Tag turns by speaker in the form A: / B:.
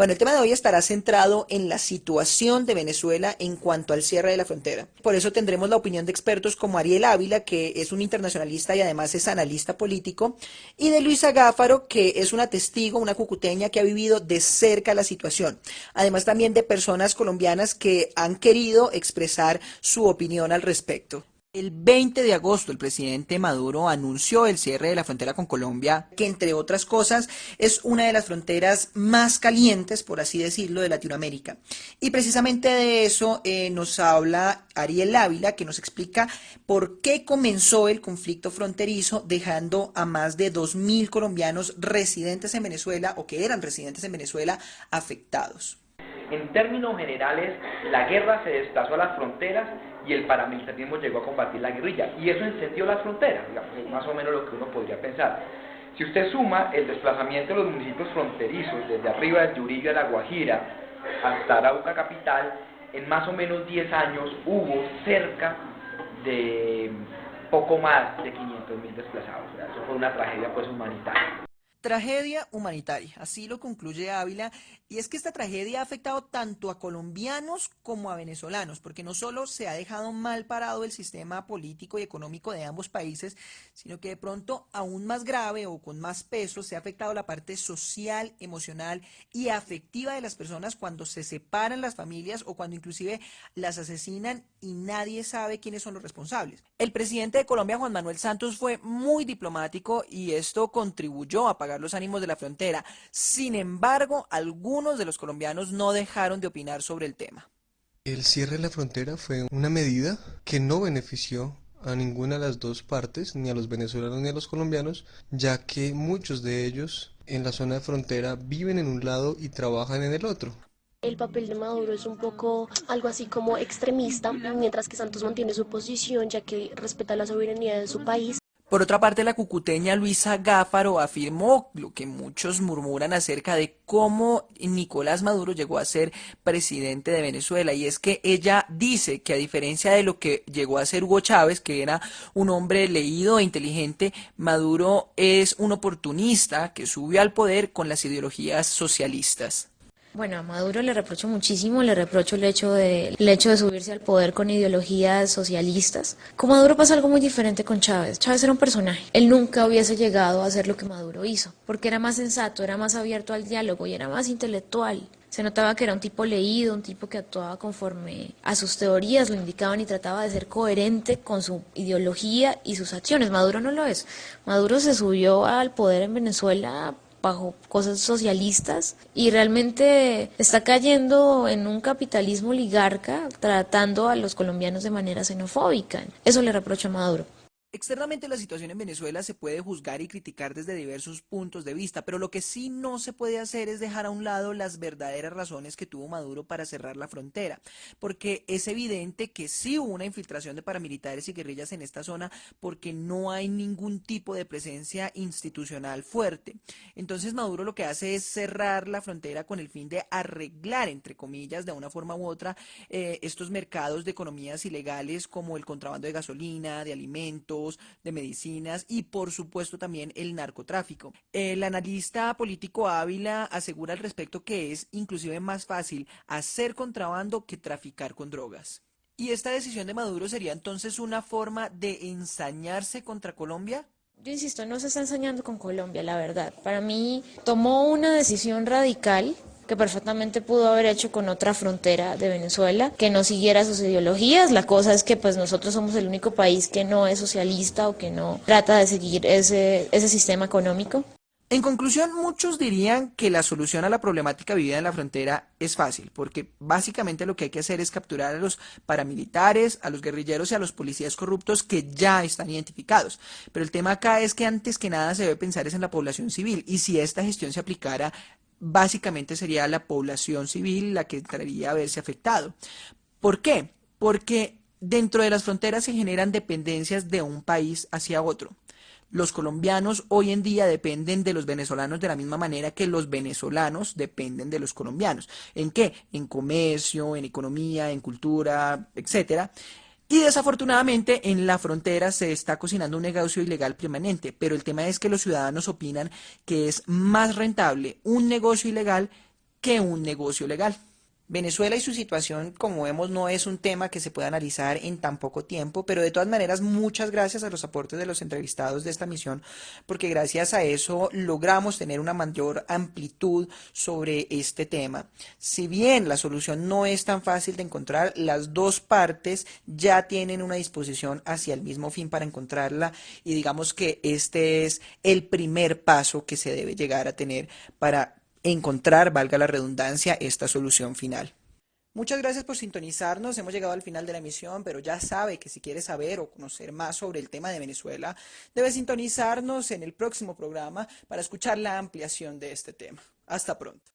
A: Bueno, el tema de hoy estará centrado en la situación de Venezuela en cuanto al cierre de la frontera. Por eso tendremos la opinión de expertos como Ariel Ávila, que es un internacionalista y además es analista político, y de Luisa Gáfaro, que es una testigo, una cucuteña que ha vivido de cerca la situación. Además también de personas colombianas que han querido expresar su opinión al respecto. El 20 de agosto el presidente Maduro anunció el cierre de la frontera con Colombia, que entre otras cosas es una de las fronteras más calientes, por así decirlo, de Latinoamérica. Y precisamente de eso nos habla Ariel Ávila, que nos explica por qué comenzó el conflicto fronterizo, dejando a más de 2.000 colombianos residentes en Venezuela o que eran residentes en Venezuela afectados.
B: En términos generales, la guerra se desplazó a las fronteras y el paramilitarismo llegó a combatir la guerrilla, y eso encendió las fronteras, digamos, es más o menos lo que uno podría pensar. Si usted suma el desplazamiento de los municipios fronterizos, desde arriba del Yurillo a La Guajira hasta Arauca capital, en más o menos 10 años hubo cerca de poco más de 500.000 desplazados. Eso fue una tragedia pues humanitaria.
A: Tragedia humanitaria, así lo concluye Ávila, y es que esta tragedia ha afectado tanto a colombianos como a venezolanos, porque no solo se ha dejado mal parado el sistema político y económico de ambos países, sino que de pronto aún más grave o con más peso se ha afectado la parte social, emocional y afectiva de las personas cuando se separan las familias o cuando inclusive las asesinan y nadie sabe quiénes son los responsables. El presidente de Colombia, Juan Manuel Santos, fue muy diplomático y esto contribuyó a apagar los ánimos de la frontera. Sin embargo, algunos de los colombianos no dejaron de opinar sobre el tema.
C: El cierre de la frontera fue una medida que no benefició a ninguna de las dos partes, ni a los venezolanos ni a los colombianos, ya que muchos de ellos en la zona de frontera viven en un lado y trabajan en el otro.
D: El papel de Maduro es un poco algo así como extremista, mientras que Santos mantiene su posición ya que respeta la soberanía de su país.
A: Por otra parte, la cucuteña Luisa Gáfaro afirmó lo que muchos murmuran acerca de cómo Nicolás Maduro llegó a ser presidente de Venezuela, y es que ella dice que a diferencia de lo que llegó a ser Hugo Chávez, que era un hombre leído e inteligente, Maduro es un oportunista que subió al poder con las ideologías socialistas.
E: Bueno, a Maduro le reprocho muchísimo, le reprocho el hecho de subirse al poder con ideologías socialistas. Con Maduro pasa algo muy diferente con Chávez. Chávez era un personaje. Él nunca hubiese llegado a hacer lo que Maduro hizo, porque era más sensato, era más abierto al diálogo y era más intelectual. Se notaba que era un tipo leído, un tipo que actuaba conforme a sus teorías lo indicaban y trataba de ser coherente con su ideología y sus acciones. Maduro no lo es. Maduro se subió al poder en Venezuela bajo cosas socialistas y realmente está cayendo en un capitalismo oligarca tratando a los colombianos de manera xenofóbica. Eso le reprocho a Maduro.
A: Externamente la situación en Venezuela se puede juzgar y criticar desde diversos puntos de vista, pero lo que sí no se puede hacer es dejar a un lado las verdaderas razones que tuvo Maduro para cerrar la frontera, porque es evidente que sí hubo una infiltración de paramilitares y guerrillas en esta zona porque no hay ningún tipo de presencia institucional fuerte. Entonces Maduro lo que hace es cerrar la frontera con el fin de arreglar, entre comillas, de una forma u otra, estos mercados de economías ilegales como el contrabando de gasolina, de alimentos, de medicinas y por supuesto también el narcotráfico. El analista político Ávila asegura al respecto que es inclusive más fácil hacer contrabando que traficar con drogas. ¿Y esta decisión de Maduro sería entonces una forma de ensañarse contra Colombia?
E: Yo insisto, no se está ensañando con Colombia, la verdad. Para mí tomó una decisión radical que perfectamente pudo haber hecho con otra frontera de Venezuela, que no siguiera sus ideologías. La cosa es que pues nosotros somos el único país que no es socialista o que no trata de seguir ese sistema económico.
A: En conclusión, muchos dirían que la solución a la problemática vivida en la frontera es fácil, porque básicamente lo que hay que hacer es capturar a los paramilitares, a los guerrilleros y a los policías corruptos que ya están identificados. Pero el tema acá es que antes que nada se debe pensar es en la población civil, y si esta gestión se aplicara, básicamente sería la población civil la que entraría a verse afectado. ¿Por qué? Porque dentro de las fronteras se generan dependencias de un país hacia otro. Los colombianos hoy en día dependen de los venezolanos de la misma manera que los venezolanos dependen de los colombianos. ¿En qué? En comercio, en economía, en cultura, etcétera. Y desafortunadamente en la frontera se está cocinando un negocio ilegal permanente, pero el tema es que los ciudadanos opinan que es más rentable un negocio ilegal que un negocio legal. Venezuela y su situación, como vemos, no es un tema que se pueda analizar en tan poco tiempo, pero de todas maneras, muchas gracias a los aportes de los entrevistados de esta misión, porque gracias a eso logramos tener una mayor amplitud sobre este tema. Si bien la solución no es tan fácil de encontrar, las dos partes ya tienen una disposición hacia el mismo fin para encontrarla, y digamos que este es el primer paso que se debe llegar a tener para encontrar, valga la redundancia, esta solución final. Muchas gracias por sintonizarnos. Hemos llegado al final de la emisión, pero ya sabe que si quiere saber o conocer más sobre el tema de Venezuela, debe sintonizarnos en el próximo programa para escuchar la ampliación de este tema. Hasta pronto.